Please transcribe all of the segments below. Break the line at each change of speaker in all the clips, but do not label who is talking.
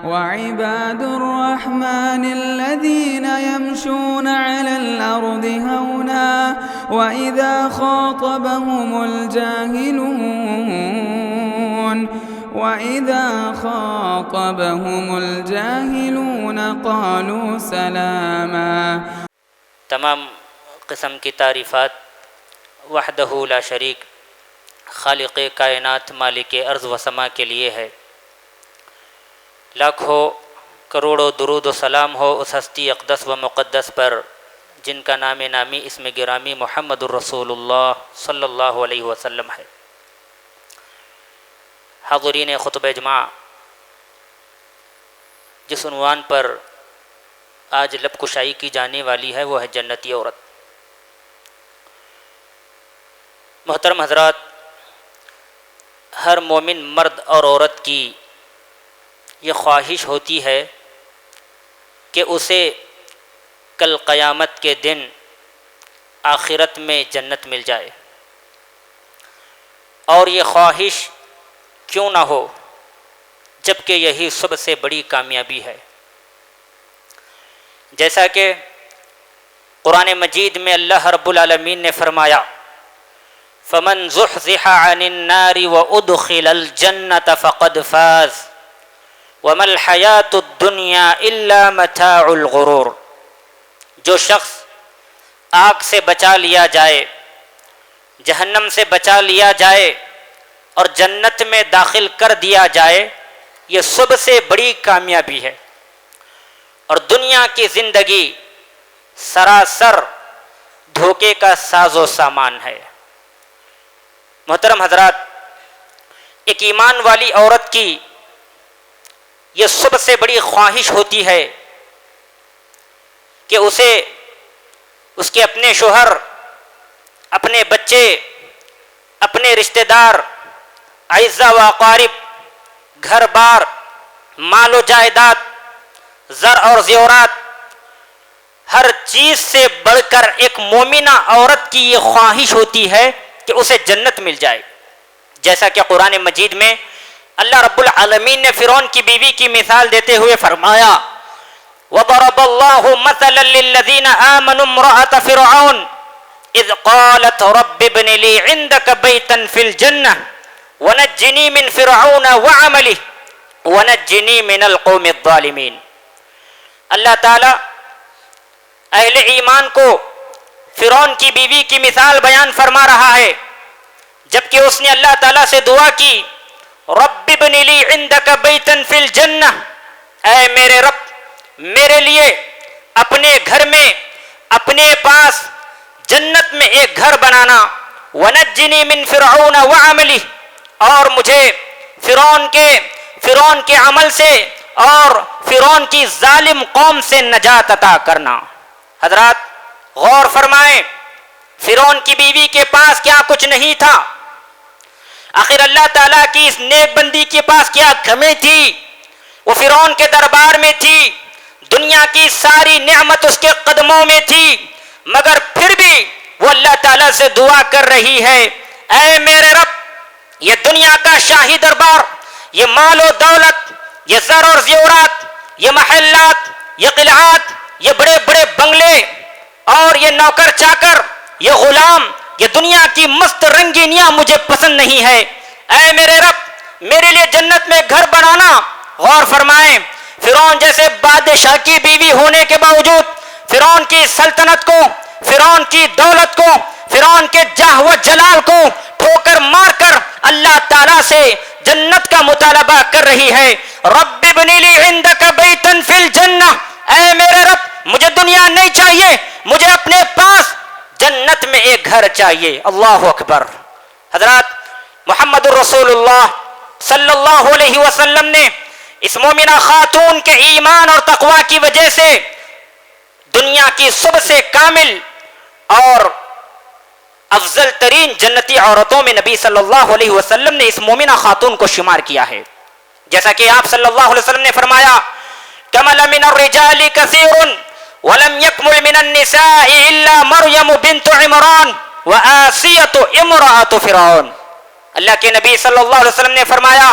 وعباد الرحمن الذين يمشون على الأرض هونا وإذا خاطبهم الجاهلون قالوا سلاما۔
تمام قسم کی تعریفات وحدہ لا شریک خالق کائنات مالک ارض و سما کے لیے ہے۔ لاکھوں کروڑوں درود و سلام ہو اس ہستی اقدس و مقدس پر جن کا نام نامی اسم گرامی محمد الرسول اللہ صلی اللہ علیہ وسلم ہے۔ حاضرین خطبہ جمعہ، جس عنوان پر آج لب کشائی کی جانے والی ہے وہ ہے جنتی عورت۔ محترم حضرات، ہر مومن مرد اور عورت کی یہ خواہش ہوتی ہے کہ اسے کل قیامت کے دن آخرت میں جنت مل جائے، اور یہ خواہش کیوں نہ ہو جبکہ یہی سب سے بڑی کامیابی ہے۔ جیسا کہ قرآن مجید میں اللہ رب العالمین نے فرمایا فَمَنْ زُحْزِحَ عَنِ النَّارِ وَأُدْخِلَ الْجَنَّةَ فَقَدْ فَازَ وَمَا الْحَيَاةُ الدُّنْيَا إِلَّا مَتَاعُ الْغُرُورِ۔ جو شخص آگ سے بچا لیا جائے، جہنم سے بچا لیا جائے اور جنت میں داخل کر دیا جائے، یہ سب سے بڑی کامیابی ہے، اور دنیا کی زندگی سراسر دھوکے کا ساز و سامان ہے۔ محترم حضرات، ایک ایمان والی عورت کی یہ سب سے بڑی خواہش ہوتی ہے کہ اسے اس کے اپنے شوہر، اپنے بچے، اپنے رشتہ دار، اعزا و اقارب، گھر بار، مال و جائیداد، زر اور زیورات، ہر چیز سے بڑھ کر ایک مومنہ عورت کی یہ خواہش ہوتی ہے کہ اسے جنت مل جائے۔ جیسا کہ قرآن مجید میں اللہ رب العالمین نے فرعون کی بیوی کی مثال دیتے ہوئے فرمایا وَضَرَبَ اللَّهُ مَثَلًا لِّلَّذِينَ آمَنُوا امْرَأَتَ فِرْعَوْنَ إِذْ قَالَتْ رَبِّ ابْنِ لِي عِندَكَ بَيْتًا فِي الْجَنَّةِ وَنَجِّنِي مِنْ فِرْعَوْنَ وَعَمَلِهِ وَنَجِّنِي مِنَ الْقَوْمِ الظَّالِمِينَ۔ اللہ تعالیٰ اہل ایمان کو فرعون کی بیوی کی مثال بیان فرما رہا ہے، جبکہ اس نے اللہ تعالیٰ سے دعا کی رب ابن لی عندک بیتا فی الجنہ، اے میرے رب میرے لیے اپنے گھر میں، اپنے پاس جنت میں ایک گھر بنانا، ونجنی من فرعون وعملہ، اور مجھے فرعون کے عمل سے اور فرعون کی ظالم قوم سے نجات عطا کرنا۔ حضرات غور فرمائیں، فرعون کی بیوی کے پاس کیا کچھ نہیں تھا، آخر اللہ تعالیٰ کی اس نیک بندی کے پاس کیا کمی تھی؟ وہ فرعون کے دربار میں تھی، دنیا کی ساری نعمت اس کے قدموں میں تھی، مگر پھر بھی وہ اللہ تعالیٰ سے دعا کر رہی ہے اے میرے رب، یہ دنیا کا شاہی دربار، یہ مال و دولت، یہ زر اور زیورات، یہ محلات، یہ قلعات، یہ بڑے بڑے بنگلے اور یہ نوکر چاکر، یہ غلام، یہ دنیا کی مست رنگینیاں مجھے پسند نہیں ہے، اے میرے رب میرے لیے جنت میں گھر بنانا۔ غور فرمائیں، فرعون جیسے بادشاہ کی بیوی ہونے کے باوجود فرعون کی سلطنت کو، فرعون کی دولت کو، فرعون کے جاہ و جلال کو ٹھوکر مار کر اللہ تعالیٰ سے جنت کا مطالبہ کر رہی ہے، رب ابن لی عندک بیتا فی الجنہ، اے میرے رب مجھے دنیا نہیں چاہیے، مجھے اپنے پاس جنت میں ایک گھر چاہیے۔ اللہ اکبر۔ حضرات محمد الرسول اللہ صلی اللہ علیہ وسلم نے اس مومنہ خاتون کے ایمان اور تقوی کی وجہ سے دنیا کی سب سے کامل اور افضل ترین جنتی عورتوں میں نبی صلی اللہ علیہ وسلم نے اس مومنہ خاتون کو شمار کیا ہے، جیسا کہ آپ صلی اللہ علیہ وسلم نے فرمایا کمل من الرجال کثیر ولم يكمل من النساء الا مریم بنت عمران وآسیۃ امرأۃ فرعون۔ اللہ کے نبی صلی اللہ علیہ وسلم نے فرمایا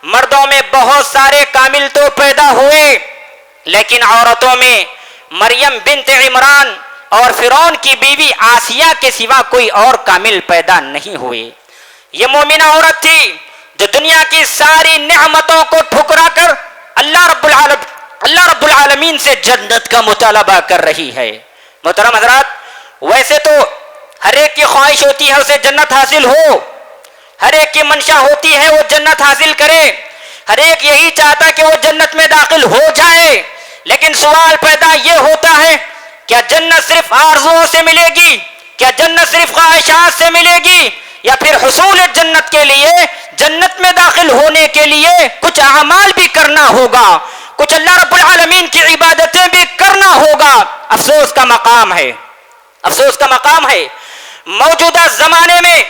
مردوں میں بہت سارے کامل تو پیدا ہوئے، لیکن عورتوں میں مریم بنت عمران اور فرعون کی بیوی آسیہ کے سوا کوئی اور کامل پیدا نہیں ہوئے۔ یہ مومنہ عورت تھی جو دنیا کی ساری نعمتوں کو ٹھکرا کر اللہ رب العالمین سے جنت کا مطالبہ کر رہی ہے۔ محترم حضرات، ویسے تو ہر ایک کی خواہش ہوتی ہے اسے جنت حاصل ہو، ہر ایک کی منشا ہوتی ہے وہ جنت حاصل کرے، ہر ایک یہی چاہتا ہے کہ وہ جنت میں داخل ہو جائے، لیکن سوال پیدا یہ ہوتا ہے کیا جنت صرف آرزوؤں سے ملے گی؟ کیا جنت صرف خواہشات سے ملے گی؟ یا پھر حصول جنت کے لیے، جنت میں داخل ہونے کے لیے کچھ اعمال بھی کرنا ہوگا، کچھ اللہ رب العالمین کی عبادتیں بھی کرنا ہوگا؟ افسوس کا مقام ہے، افسوس کا مقام ہے موجودہ زمانے میں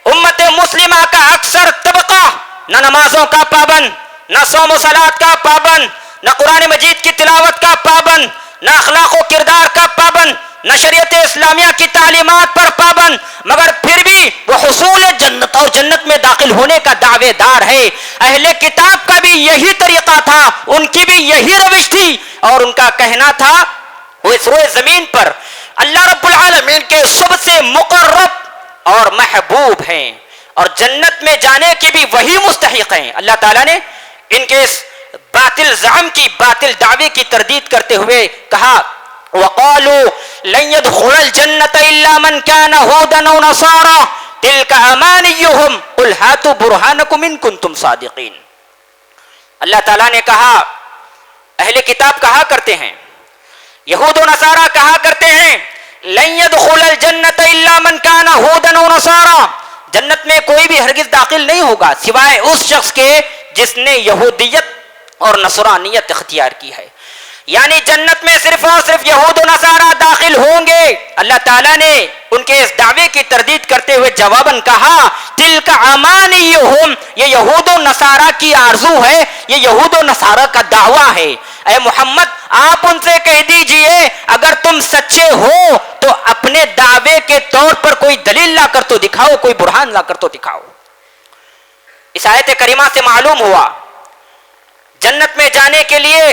امت مسلمہ کا اکثر طبقہ نہ نمازوں کا پابند، نہ صوم و صلات کا پابند، نہ قرآن مجید کی تلاوت کا پابند، نہ اخلاق و کردار کا پابند، نہ شریعت اسلامیہ کی تعلیمات پر پابند، مگر پھر بھی وہ حصول جنت اور جنت میں داخل ہونے کا دعوے دار ہے۔ اہل کتاب کا بھی یہی طریقہ تھا، ان کی بھی یہی روش تھی، اور ان کا کہنا تھا وہ اس روئے زمین پر اللہ رب العالمین کے سب سے مقرب اور محبوب ہیں، اور جنت میں جانے کی بھی وہی مستحق ہیں۔ اللہ تعالیٰ نے ان کے اس باطل زعم کی، باطل دعوے کی تردید کرتے ہوئے کہا وَقَالُوا لَن يَدْخُلَ الْجَنَّةَ إِلَّا مَنْ كَانَ هُودًا أَوْ نَصَارَىٰ تِلْكَ أَمَانِيُّهُمْ قُلْ هَاتُوا بُرْهَانَكُمْ إِن كُنتُمْ صَادِقِينَ۔ اللہ تعالیٰ نے کہا، اہل کتاب کہا کرتے ہیں، یہود و نصارہ کہا کرتے ہیں لَن يَدْخُلَ الْجَنَّةَ إِلَّا مَنْ كَانَ هُودًا أَوْ نَصَارَىٰ، جنت میں کوئی بھی ہرگز داخل نہیں ہوگا سوائے اس شخص کے جس نے یہودیت اور نصرانیت اختیار کی ہے، یعنی جنت میں صرف اور صرف یہود و نصارہ داخل ہوں گے۔ اللہ تعالیٰ نے ان کے اس دعوے کی تردید کرتے ہوئے جواباً کہا تِلْكَ أَمَانِيُّهُمْ، یہ یہود و نصارہ کی آرزو ہے، یہ یہود و نصارہ کا دعویٰ ہے۔ اے محمد، آپ ان سے کہہ دیجئے اگر تم سچے ہو تو اپنے دعوے کے طور پر کوئی دلیل لا کر تو دکھاؤ، کوئی برہان لا کر تو دکھاؤ۔ اس آیت کریمہ سے معلوم ہوا جنت میں جانے کے لیے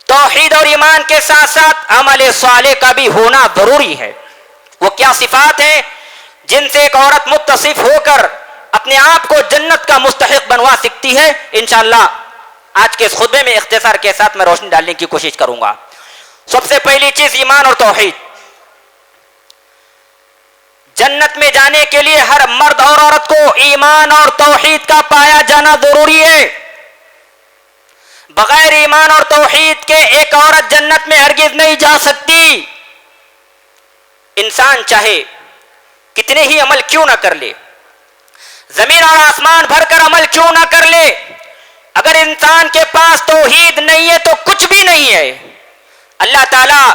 توحید اور ایمان کے ساتھ ساتھ عمل صالح کا بھی ہونا ضروری ہے۔ وہ کیا صفات ہیں جن سے ایک عورت متصف ہو کر اپنے آپ کو جنت کا مستحق بنوا سکتی ہے؟ انشاءاللہ آج کے اس خطبے میں اختصار کے ساتھ میں روشنی ڈالنے کی کوشش کروں گا۔ سب سے پہلی چیز ایمان اور توحید۔ جنت میں جانے کے لیے ہر مرد اور عورت کو ایمان اور توحید کا پایا جانا ضروری ہے۔ بغیر ایمان اور توحید کے ایک عورت جنت میں ہرگز نہیں جا سکتی۔ انسان چاہے کتنے ہی عمل کیوں نہ کر لے، زمین اور آسمان بھر کر عمل کیوں نہ کر لے، اگر انسان کے پاس توحید نہیں ہے تو کچھ بھی نہیں ہے۔ اللہ تعالیٰ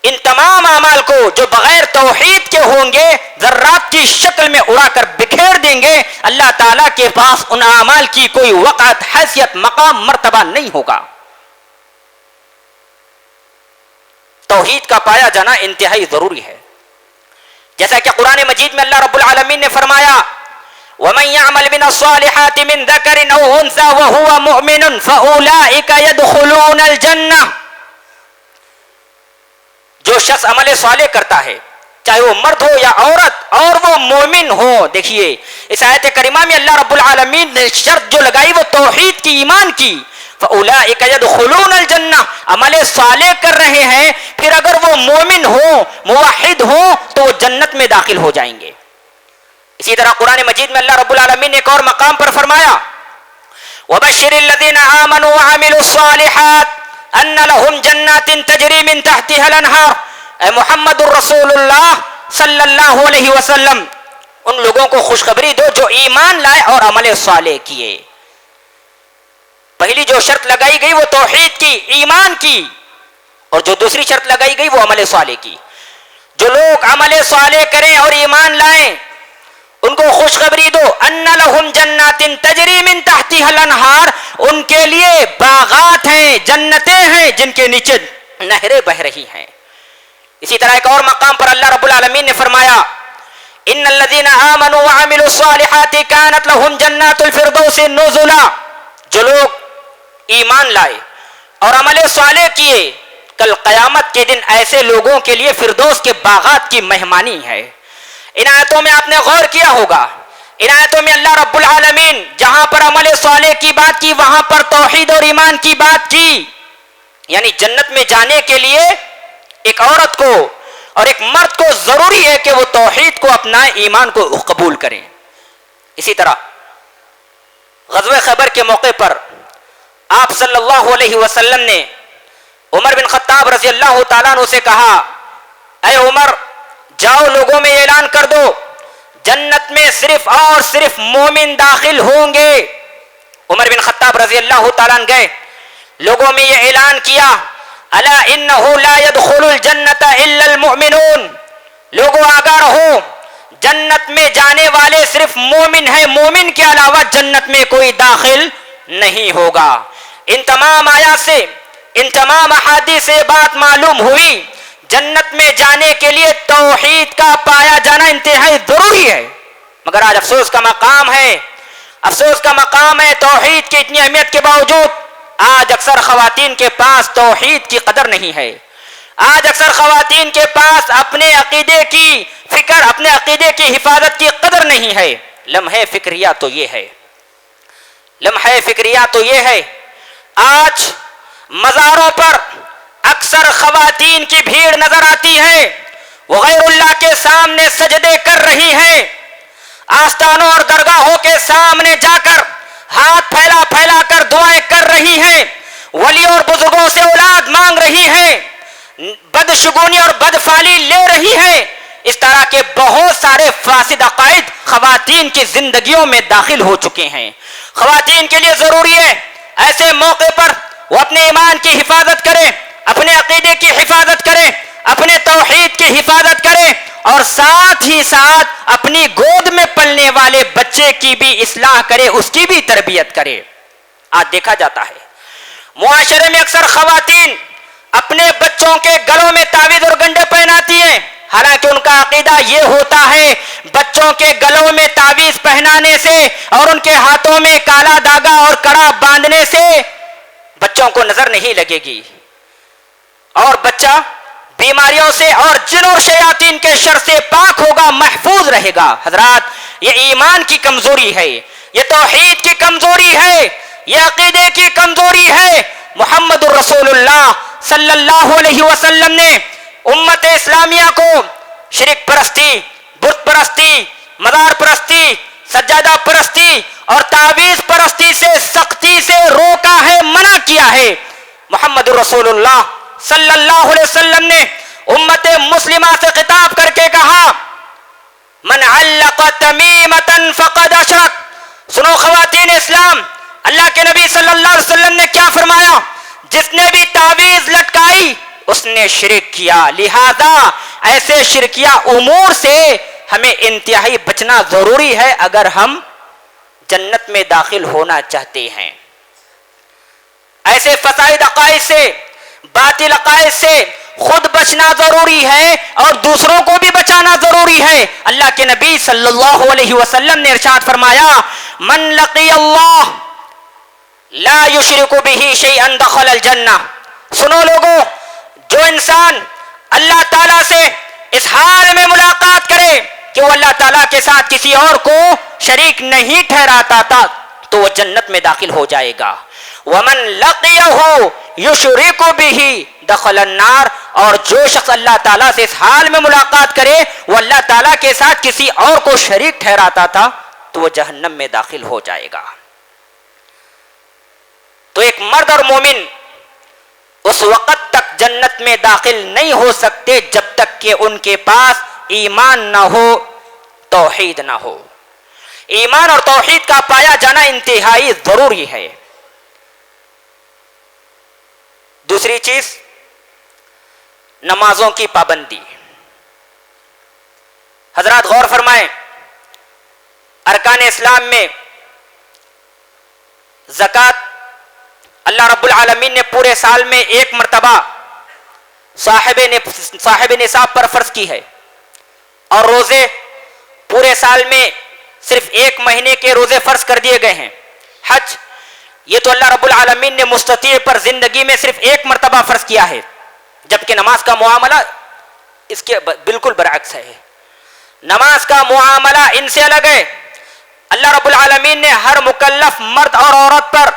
ان تمام اعمال کو جو بغیر توحید کے ہوں گے ذرات کی شکل میں اڑا کر بکھیر دیں گے۔ اللہ تعالیٰ کے پاس ان اعمال کی کوئی وقعت، حیثیت، مقام، مرتبہ نہیں ہوگا۔ توحید کا پایا جانا انتہائی ضروری ہے، جیسا کہ قرآن مجید میں اللہ رب العالمین نے فرمایا وَمَن يَعْمَلْ مِنَ الصَّالِحَاتِ مِن ذَكَرٍ أَوْ أُنثَىٰ وَهُوَ مُؤْمِنٌ فَأُولَٰئِكَ يَدْخُلُونَ الْجَنَّةَ۔ جو شخص عمل صالح کرتا ہے چاہے وہ مرد ہو یا عورت اور وہ مومن ہو، دیکھیے اس آیت کریمہ میں اللہ رب العالمین نے شرط جو لگائی وہ توحید کی، ایمان کی۔ فَأُولَٰئِكَ يَدْخُلُونَ الْجَنَّةَ، عمل صالح کر رہے ہیں، پھر اگر وہ مومن ہو، موحد ہو تو وہ جنت میں داخل ہو جائیں گے۔ اسی طرح قرآن مجید میں اللہ رب العالمین نے ایک اور مقام پر فرمایا وَبَشِّرِ الَّذِينَ آمَنُوا وَعَمِلُوا الصَّالِحَاتِ أَنَّ لَهُمْ جَنَّاتٍ تَجْرِي مِن تَحْتِهَا الْأَنْهَارُ۔ اے محمد الرسول اللہ صلی اللہ علیہ وسلم، ان لوگوں کو خوشخبری دو جو ایمان لائے اور عمل صالح کیے۔ پہلی جو شرط لگائی گئی وہ توحید کی، ایمان کی، اور جو دوسری شرط لگائی گئی وہ عمل صالح کی۔ جو لوگ عمل صالح کریں اور ایمان لائیں ان کو خوشخبری دو ان لہم جنات تجری من تحتها الانہار، ان کے لیے باغات ہیں، جنتیں ہیں جن کے نیچے نہریں بہ رہی ہیں۔ اسی طرح ایک اور مقام پر اللہ رب العالمین نے فرمایا ان الذین آمنوا وعملوا الصالحات کانت لهم جنات الفردوس نزلا، جو لوگ ایمان لائے اور عمل صالح کیے کل قیامت کے دن ایسے لوگوں کے لیے فردوس کے باغات کی مہمانی ہے۔ ان آیتوں میں آپ نے غور کیا ہوگا، ان آیتوں میں اللہ رب العالمین جہاں پر عمل صالح کی بات کی وہاں پر توحید اور ایمان کی بات کی، یعنی جنت میں جانے کے لیے ایک عورت کو اور ایک مرد کو ضروری ہے کہ وہ توحید کو اپنائیں، ایمان کو قبول کریں۔ اسی طرح غزوہ خیبر کے موقع پر آپ صلی اللہ علیہ وسلم نے عمر بن خطاب رضی اللہ تعالیٰ عنہ سے کہا، اے عمر جاؤ لوگوں میں اعلان کر دو جنت میں صرف اور صرف مومن داخل ہوں گے۔ عمر بن خطاب رضی اللہ تعالیٰ عنہ گئے، لوگوں میں یہ اعلان کیا، الا انہ لا يدخل الجنت الا المؤمنون، لوگوں آگاہ رہو جنت میں جانے والے صرف مومن ہیں، مومن کے علاوہ جنت میں کوئی داخل نہیں ہوگا۔ ان تمام آیات سے، ان تمام احادیث سے بات معلوم ہوئی جنت میں جانے کے لیے توحید کا پایا جانا انتہائی ضروری ہے، مگر آج افسوس کا مقام ہے، افسوس کا مقام ہے توحید کی اتنی اہمیت کے باوجود آج اکثر خواتین کے پاس توحید کی قدر نہیں ہے۔ آج اکثر خواتین کے پاس اپنے عقیدے کی فکر، اپنے عقیدے کی حفاظت کی قدر نہیں ہے۔ لمحے فکریہ تو یہ ہے، لمحے فکریہ تو یہ ہے، آج مزاروں پر اکثر خواتین کی بھیڑ نظر آتی ہے، وہ غیر اللہ کے سامنے سجدے کر رہی ہیں، آستانوں اور درگاہوں کے سامنے جا کر ہاتھ پھیلا پھیلا کر دعائیں کر رہی ہیں، ولی اور بزرگوں سے اولاد مانگ رہی ہیں، بدشگونی اور بدفعلی لے رہی ہیں۔ اس طرح کے بہت سارے فاسد عقائد خواتین کی زندگیوں میں داخل ہو چکے ہیں۔ خواتین کے لیے ضروری ہے ایسے موقع پر وہ اپنے ایمان کی حفاظت کریں، اپنے عقیدے کی حفاظت کریں، اپنے توحید کی حفاظت کریں، اور ساتھ ہی ساتھ اپنی گود میں پلنے والے بچے کی بھی اصلاح کرے، اس کی بھی تربیت کرے۔ آج دیکھا جاتا ہے معاشرے میں اکثر خواتین اپنے بچوں کے گلوں میں تعویذ اور گنڈے پہناتی ہیں، حالانکہ ان کا عقیدہ یہ ہوتا ہے بچوں کے گلوں میں تعویذ پہنانے سے اور ان کے ہاتھوں میں کالا دھاگا اور کڑا باندھنے سے بچوں کو نظر نہیں لگے گی اور بچہ بیماریوں سے اور جن اور شیاطین کے شر سے پاک ہوگا، محفوظ رہے گا۔ حضرات یہ ایمان کی کمزوری ہے، یہ توحید کی کمزوری ہے، یہ عقیدے کی کمزوری ہے۔ محمد الرسول اللہ صلی اللہ علیہ وسلم نے امت اسلامیہ کو شرک پرستی، بت پرستی، مزار پرستی، سجادہ پرستی اور تعویذ پرستی سے سختی سے روکا ہے، منع کیا ہے۔ محمد الرسول اللہ صلی اللہ علیہ وسلم نے امت مسلمہ سے خطاب کر کے کہا، من علق تمیمۃ فقد اشرک۔ سنو خواتین اسلام، اللہ کے نبی صلی اللہ علیہ وسلم نے کیا فرمایا؟ جس نے بھی تعویذ لٹکائی اس نے شرک کیا۔ لہذا ایسے شرکیہ امور سے ہمیں انتہائی بچنا ضروری ہے اگر ہم جنت میں داخل ہونا چاہتے ہیں۔ ایسے فساد عقائد سے، باطل عقائد سے خود بچنا ضروری ہے اور دوسروں کو بھی بچانا ضروری ہے۔ اللہ کے نبی صلی اللہ علیہ وسلم نے ارشاد فرمایا، من لقی اللہ لا یشرک بہ شیئا دخل الجنہ۔ سنو لوگوں، جو انسان اللہ تعالیٰ سے اس حال میں ملاقات کرے کہ وہ اللہ تعالیٰ کے ساتھ کسی اور کو شریک نہیں ٹھہراتا تھا تو وہ جنت میں داخل ہو جائے گا۔ ومن لقیہ یشرک بہ دخل النار، اور جو شخص اللہ تعالیٰ سے اس حال میں ملاقات کرے وہ اللہ تعالیٰ کے ساتھ کسی اور کو شریک ٹھہراتا تھا تو وہ جہنم میں داخل ہو جائے گا۔ تو ایک مرد اور مومن اس وقت تک جنت میں داخل نہیں ہو سکتے جب تک کہ ان کے پاس ایمان نہ ہو، توحید نہ ہو۔ ایمان اور توحید کا پایا جانا انتہائی ضروری ہے۔ دوسری چیز، نمازوں کی پابندی۔ حضرات غور فرمائیں، ارکان اسلام میں زکوٰۃ اللہ رب العالمین نے پورے سال میں ایک مرتبہ صاحب نصاب پر فرض کی ہے، اور روزے پورے سال میں صرف 1 مہینے کے روزے فرض کر دیے گئے ہیں. حج یہ تو اللہ رب العالمین نے مستطیع پر زندگی میں صرف 1 مرتبہ فرض کیا ہے، جبکہ نماز کا معاملہ اس کے بالکل برعکس ہے. نماز کا معاملہ ان سے الگ ہے. اللہ رب العالمین نے ہر مکلف مرد اور عورت پر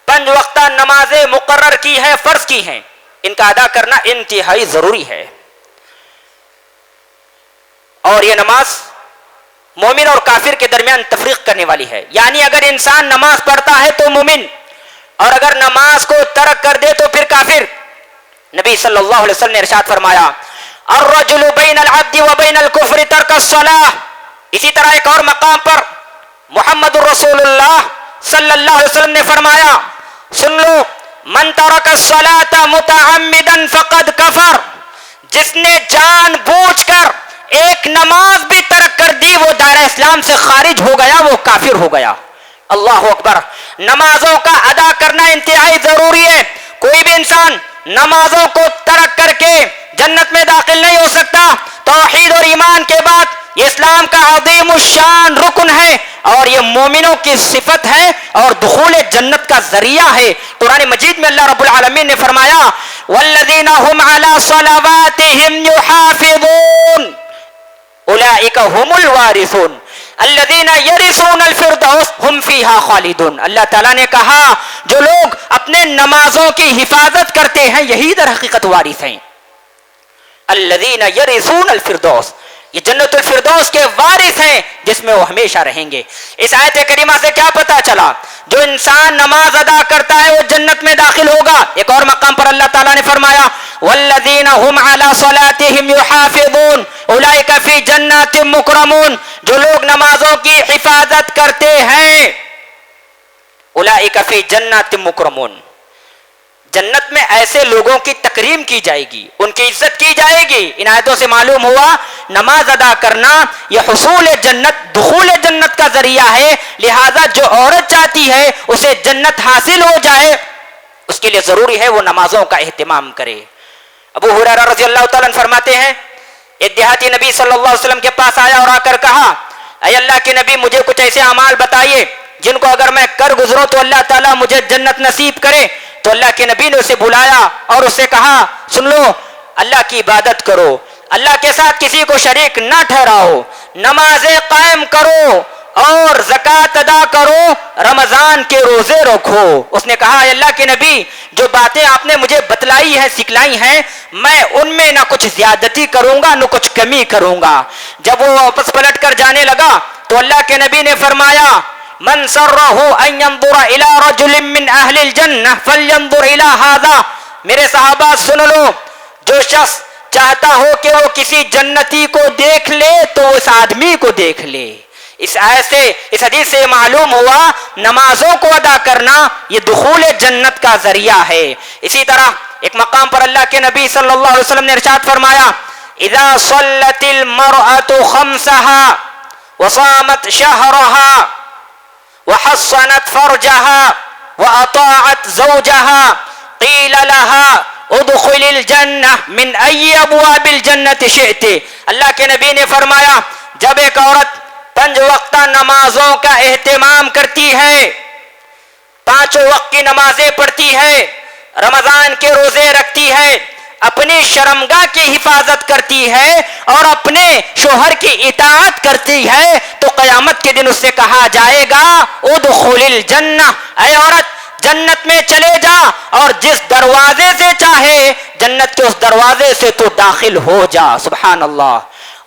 5 وقتہ نمازیں مقرر کی ہے، فرض کی ہیں. ان کا ادا کرنا انتہائی ضروری ہے. اور یہ نماز مومن اور کافر کے درمیان تفریق کرنے والی ہے. یعنی اگر انسان نماز پڑھتا ہے تو مومن، اور اگر نماز کو ترک کر دے تو پھر کافر. نبی صلی اللہ علیہ وسلم نے ارشاد فرمایا الرجل بین العبد و بین الکفر ترک الصلاۃ. اسی طرح ایک اور مقام پر محمد الرسول اللہ صلی اللہ علیہ وسلم نے فرمایا سن لو من ترک الصلاۃ متعمدا فقد کفر. جس نے جان بوجھ کر ایک نماز بھی ترک کر دی وہ دائرہ اسلام سے خارج ہو گیا، وہ کافر ہو گیا. اللہ اکبر. نمازوں کا ادا کرنا انتہائی ضروری ہے. کوئی بھی انسان نمازوں کو ترک کر کے جنت میں داخل نہیں ہو سکتا. توحید اور ایمان کے بعد یہ اسلام کا عظیم الشان رکن ہے اور یہ مومنوں کی صفت ہے اور دخول جنت کا ذریعہ ہے. قرآن مجید میں اللہ رب العالمین نے فرمایا والذین هم علی صلواتهم یحافظون اولئک هم الوارثون الذین یرثون الفردوس هم فیہا خالدون. اللہ تعالیٰ نے کہا جو لوگ اپنے نمازوں کی حفاظت کرتے ہیں یہی در حقیقت وارث ہیں. الذین یرثون الفردوس، یہ جنت الفردوس کے وارث ہیں جس میں وہ ہمیشہ رہیں گے. اس آیت کریمہ سے کیا پتا چلا؟ جو انسان نماز ادا کرتا ہے وہ جنت میں داخل ہوگا. ایک اور مقام پر اللہ تعالیٰ نے فرمایا والذین هم علی صلاتهم یحافظون اولئک فی جنات مکرمون. جو لوگ نمازوں کی حفاظت کرتے ہیں اولئک فی جنات مکرمون، جنت میں ایسے لوگوں کی تکریم کی جائے گی، ان کی عزت کی جائے گی. ان آیتوں سے معلوم ہوا نماز ادا کرنا یہ حصول جنت، دخول جنت کا ذریعہ ہے. لہذا جو عورت چاہتی ہے اسے جنت حاصل ہو جائے اس کے لیے ضروری ہے وہ نمازوں کا اہتمام کرے. ابو ہریرہ رضی اللہ تعالیٰ عنہ فرماتے ہیں ایک دیہاتی نبی صلی اللہ علیہ وسلم کے پاس آیا اور آ کر کہا اے اللہ کے نبی مجھے کچھ ایسے اعمال بتائیے جن کو اگر میں کر گزروں تو اللہ تعالیٰ مجھے جنت نصیب کرے. تو اللہ کے نبی نے اسے بلایا اور اسے کہا سن لو اللہ کی عبادت کرو، اللہ کے ساتھ کسی کو شریک نہ ٹھہراؤ، نمازیں قائم کرو اور زکوٰۃ ادا کرو، رمضان کے روزے رکھو. اس نے کہا اے اللہ کے نبی جو باتیں آپ نے مجھے بتلائی ہیں سکھلائی ہیں میں ان میں نہ کچھ زیادتی کروں گا نہ کچھ کمی کروں گا. جب وہ واپس پلٹ کر جانے لگا تو اللہ کے نبی نے فرمایا من سرہ ان ينظر الى رجل من اہل الجنہ فلینظر الى هذا. میرے صحابہ سن لو جو شخص چاہتا ہو کہ وہ کسی جنتی کو دیکھ لے تو اس آدمی کو دیکھ لے. اس آیت سے اس حدیث سے معلوم ہوا نمازوں کو ادا کرنا یہ دخول جنت کا ذریعہ ہے. اسی طرح ایک مقام پر اللہ کے نبی صلی اللہ علیہ وسلم نے ارشاد فرمایا اذا صلت المرأة خمسها وصامت شهرها وحصنت فرجها وأطاعت زوجها قيل لها ادخل الجنة من أي أبواب الجنة شئت. اللہ کے نبی نے فرمایا جب ایک عورت 5 وقتہ نمازوں کا اہتمام کرتی ہے، 5 وقت کی نمازیں پڑھتی ہے، رمضان کے روزے رکھتی ہے، اپنی شرمگاہ کی حفاظت کرتی ہے اور اپنے شوہر کی اطاعت کرتی ہے تو قیامت کے دن اس سے کہا جائے گا ادخل الجنہ، اے عورت جنت میں چلے جا اور جس دروازے سے چاہے جنت کے اس دروازے سے تو داخل ہو جا. سبحان اللہ.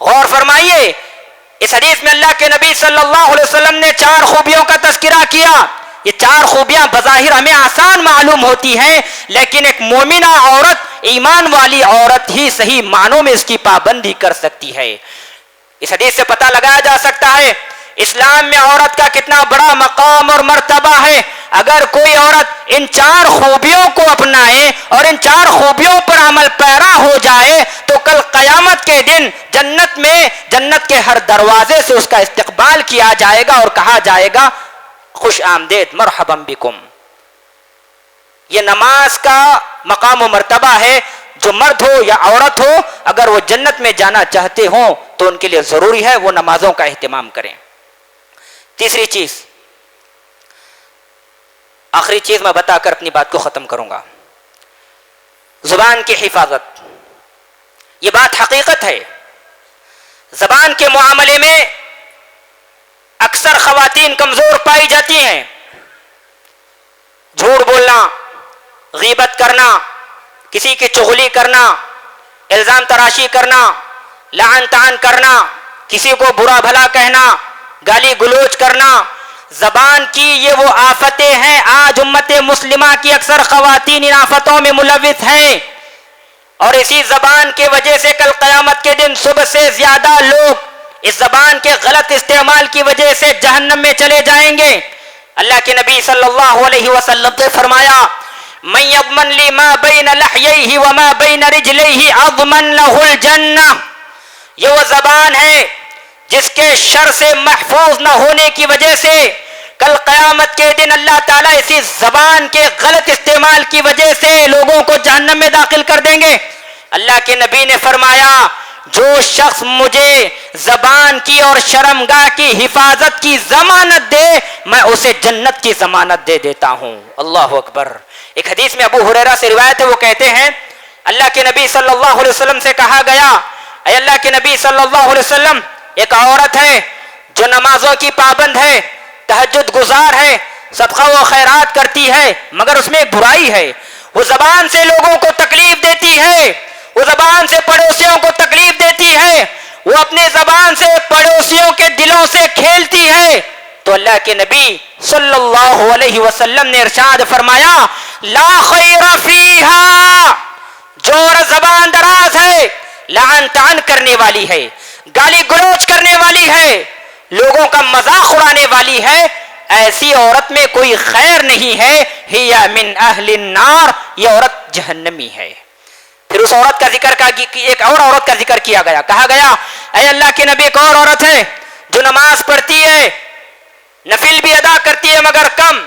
غور فرمائیے اس حدیث میں اللہ کے نبی صلی اللہ علیہ وسلم نے 4 خوبیوں کا تذکرہ کیا. یہ 4 خوبیاں بظاہر ہمیں آسان معلوم ہوتی ہیں لیکن ایک مومنہ عورت، ایمان والی عورت ہی صحیح معنوں میں اس کی پابندی کر سکتی ہے. اس حدیث سے پتہ لگایا جا سکتا ہے اسلام میں عورت کا کتنا بڑا مقام اور مرتبہ ہے. اگر کوئی عورت ان 4 خوبیوں کو اپنائے اور ان 4 خوبیوں پر عمل پیرا ہو جائے تو کل قیامت کے دن جنت میں جنت کے ہر دروازے سے اس کا استقبال کیا جائے گا اور کہا جائے گا خوش آمدید مرحبا بکم. یہ نماز کا مقام و مرتبہ ہے جو مرد ہو یا عورت ہو اگر وہ جنت میں جانا چاہتے ہوں تو ان کے لیے ضروری ہے وہ نمازوں کا اہتمام کریں. تیسری چیز، آخری چیز میں بتا کر اپنی بات کو ختم کروں گا، زبان کی حفاظت. یہ بات حقیقت ہے، زبان کے معاملے میں اکثر خواتین کمزور پائی جاتی ہیں. جھوٹ بولنا، غیبت کرنا، کسی کی چغلی کرنا، الزام تراشی کرنا، لعن طعن کرنا، کسی کو برا بھلا کہنا، گالی گلوچ کرنا، زبان کی یہ وہ آفتیں ہیں. آج امت مسلمہ کی اکثر خواتین ان آفتوں میں ملوث ہیں، اور اسی زبان کی وجہ سے کل قیامت کے دن صبح سے زیادہ لوگ اس زبان کے غلط استعمال کی وجہ سے جہنم میں چلے جائیں گے. اللہ کے نبی صلی اللہ علیہ وسلم نے فرمایا من یضمن لی ما بین لحییہ وما بین رجلیہ اضمن لہ الجنہ. یہ وہ زبان ہے جس کے شر سے محفوظ نہ ہونے کی وجہ سے کل قیامت کے دن اللہ تعالیٰ اسی زبان کے غلط استعمال کی وجہ سے لوگوں کو جہنم میں داخل کر دیں گے. اللہ کے نبی نے فرمایا جو شخص مجھے زبان کی اور شرمگاہ کی حفاظت کی ضمانت دے میں اسے جنت کی ضمانت دے دیتا ہوں. اللہ اکبر. ایک حدیث میں ابو ہریرہ سے روایت ہے، وہ کہتے ہیں اللہ کے نبی صلی اللہ علیہ وسلم سے کہا گیا اے اللہ کے نبی صلی اللہ علیہ وسلم، ایک عورت ہے جو نمازوں کی پابند ہے، تہجد گزار ہے، صدقہ و خیرات کرتی ہے، مگر اس میں ایک برائی ہے، وہ زبان سے لوگوں کو تکلیف دیتی ہے، وہ زبان سے پڑوسیوں کو تکلیف دیتی ہے، وہ اپنی زبان سے پڑوسیوں کے دلوں سے کھیلتی ہے. تو اللہ کے نبی صلی اللہ علیہ وسلم نے ارشاد فرمایا لا خیر فیہا، جو زبان دراز ہے، لعن طعن کرنے والی ہے، گالی گلوچ کرنے والی ہے، لوگوں کا مذاق اڑانے والی ہے، ایسی عورت میں کوئی خیر نہیں ہے. ہی من اہل النار، یہ عورت جہنمی ہے. پھر اس عورت کا ذکر ایک اور عورت کا ذکر کیا گیا، کہا گیا اے اللہ کے نبی ایک اور عورت ہے جو نماز پڑھتی ہے، نفل بھی ادا کرتی ہے مگر کم،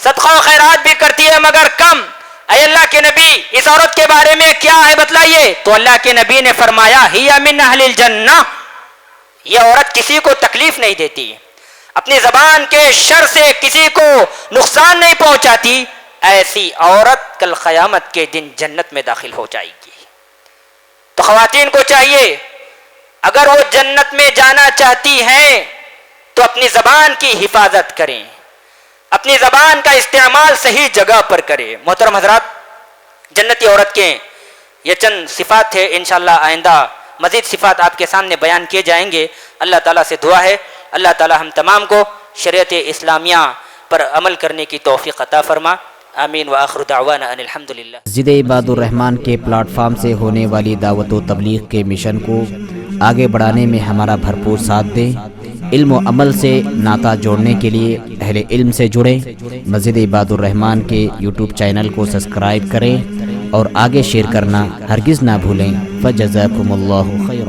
صدقہ و خیرات بھی کرتی ہے مگر کم. اے اللہ کے نبی اس عورت کے بارے میں کیا ہے بتلائیے. تو اللہ کے نبی نے فرمایا ہی من اہل الجنہ، یہ عورت کسی کو تکلیف نہیں دیتی، اپنی زبان کے شر سے کسی کو نقصان نہیں پہنچاتی، ایسی عورت کل قیامت کے دن جنت میں داخل ہو جائے گی. تو خواتین کو چاہیے اگر وہ جنت میں جانا چاہتی ہیں تو اپنی زبان کی حفاظت کریں، اپنی زبان کا استعمال صحیح جگہ پر کریں. محترم حضرات، جنتی عورت کے یہ چند صفات تھے، انشاءاللہ آئندہ مزید صفات آپ کے سامنے بیان کیے جائیں گے. اللہ تعالیٰ سے دعا ہے اللہ تعالیٰ ہم تمام کو شریعت اسلامیہ پر عمل کرنے کی توفیق عطا فرما. آمین وآخر دعوانا ان الحمدللہ.
مسجد عباد الرحمن کے پلیٹ فارم سے ہونے والی دعوت و تبلیغ کے مشن کو آگے بڑھانے میں ہمارا بھرپور ساتھ دیں. علم و عمل سے ناطہ جوڑنے کے لیے اہل علم سے جڑیں. مسجد عباد الرحمن کے یوٹیوب چینل کو سبسکرائب کریں اور آگے شیئر کرنا ہرگز نہ بھولیں. فجزاکم اللہ خیر.